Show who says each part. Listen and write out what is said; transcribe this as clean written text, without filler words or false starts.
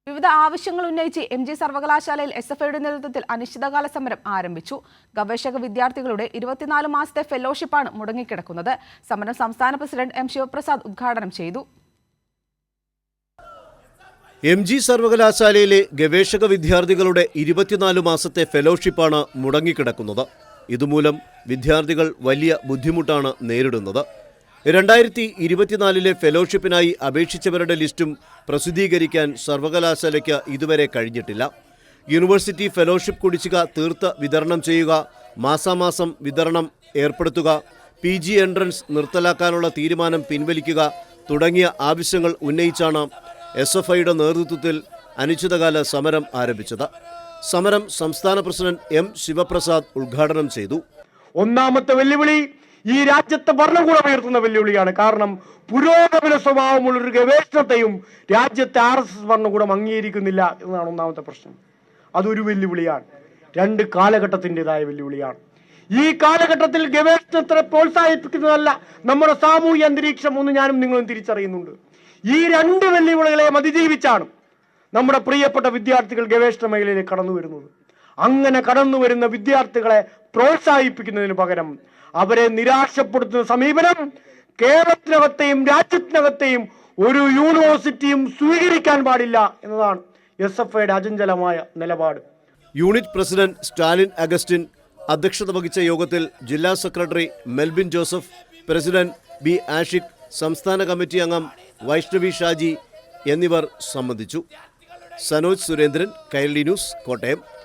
Speaker 1: വിവിധ ആവശ്യങ്ങൾ ഉന്നയിച്ച് MG സർവകലാശാലയിൽ SFIയുടെ നേതൃത്വത്തിൽ അനിശ്ചിതകാല സമരം ആരംഭിച്ചു. ഗവേഷക വിദ്യാർത്ഥികളുടെ 24 മാസത്തെ ഫെലോഷിപ്പാണ് മുടങ്ങിക്കിടക്കുന്നത്. സമരം സംസ്ഥാന പ്രസിഡന്റ് M. ശിവപ്രസാദ് ഉദ്ഘാടനം ചെയ്തു.
Speaker 2: MG സർവകലാശാലയിലെ ഗവേഷക വിദ്യാർത്ഥികളുടെ 24 മാസത്തെ ഫെലോഷിപ്പാണ് മുടങ്ങിക്കിടക്കുന്നത്. ഇതുമൂലം വിദ്യാർത്ഥികൾ വലിയ ബുദ്ധിമുട്ടാണ് നേരിടുന്നത്. 2024 ഫെലോഷിപ്പിനായി അപേക്ഷിച്ചവരുടെ ലിസ്റ്റും പ്രസിദ്ധീകരിക്കാൻ സർവകലാശാലയ്ക്ക് ഇതുവരെ കഴിഞ്ഞിട്ടില്ല. യൂണിവേഴ്സിറ്റി ഫെലോഷിപ്പ് കുടിശ്ശിക തീർത്ത് വിതരണം ചെയ്യുക, മാസാമാസം വിതരണം ഏർപ്പെടുത്തുക, PG എൻട്രൻസ് നിർത്തലാക്കാനുള്ള തീരുമാനം പിൻവലിക്കുക തുടങ്ങിയ ആവശ്യങ്ങൾ ഉന്നയിച്ചാണ് SFIയുടെ നേതൃത്വത്തിൽ അനിശ്ചിതകാല സമരം ആരംഭിച്ചത്. സമരം സംസ്ഥാന പ്രസിഡന്റ് M. ശിവപ്രസാദ് ഉദ്ഘാടനം ചെയ്തു.
Speaker 3: ഒന്നാമത്തെ വെല്ലുവിളി ഈ രാജ്യത്തെ ഭരണകൂടം ഉയർത്തുന്ന വെല്ലുവിളിയാണ്. കാരണം പുരോഗമന സ്വഭാവമുള്ളൊരു ഗവേഷണത്തെയും രാജ്യത്തെ RSS ഭരണകൂടം അംഗീകരിക്കുന്നില്ല എന്നതാണ് ഒന്നാമത്തെ പ്രശ്നം. അതൊരു വെല്ലുവിളിയാണ്. രണ്ട് കാലഘട്ടത്തിൻ്റെതായ വെല്ലുവിളിയാണ്. ഈ കാലഘട്ടത്തിൽ ഗവേഷണത്തെ പ്രോത്സാഹിപ്പിക്കുന്നതല്ല നമ്മുടെ സാമൂഹ്യ അന്തരീക്ഷം ഒന്ന് ഞാനും നിങ്ങളും തിരിച്ചറിയുന്നുണ്ട്. ഈ രണ്ട് വെല്ലുവിളികളെയും അതിജീവിച്ചാണ് നമ്മുടെ പ്രിയപ്പെട്ട വിദ്യാർത്ഥികൾ ഗവേഷണ മേഖലയിലേക്ക് കടന്നു വരുന്നത്. അങ്ങനെ കടന്നു വരുന്ന വിദ്യാർത്ഥികളെ പ്രോത്സാഹിപ്പിക്കുന്നതിന് പകരം അവരെ നിരാശപ്പെടുത്തുന്ന സമീപനം കേരളത്തിനകത്തെയും രാജ്യത്തിനകത്തെയും ഒരു യൂണിവേഴ്സിറ്റിയും സ്വീകരിക്കാൻ പാടില്ല എന്നതാണ് SFIയുടെ അചഞ്ചലമായ നിലപാട്.
Speaker 2: യൂണിറ്റ് പ്രസിഡന്റ് സ്റ്റാലിൻ അഗസ്റ്റിൻ അധ്യക്ഷത വഹിച്ച യോഗത്തിൽ ജില്ലാ secretary Melbin Joseph, president B. Ashiq, സംസ്ഥാന കമ്മിറ്റി അംഗം വൈഷ്ണവി ഷാജി എന്നിവർ സംബന്ധിച്ചു. സനോജ് സുരേന്ദ്രൻ, കൈരളി ന്യൂസ്, കോട്ടയം.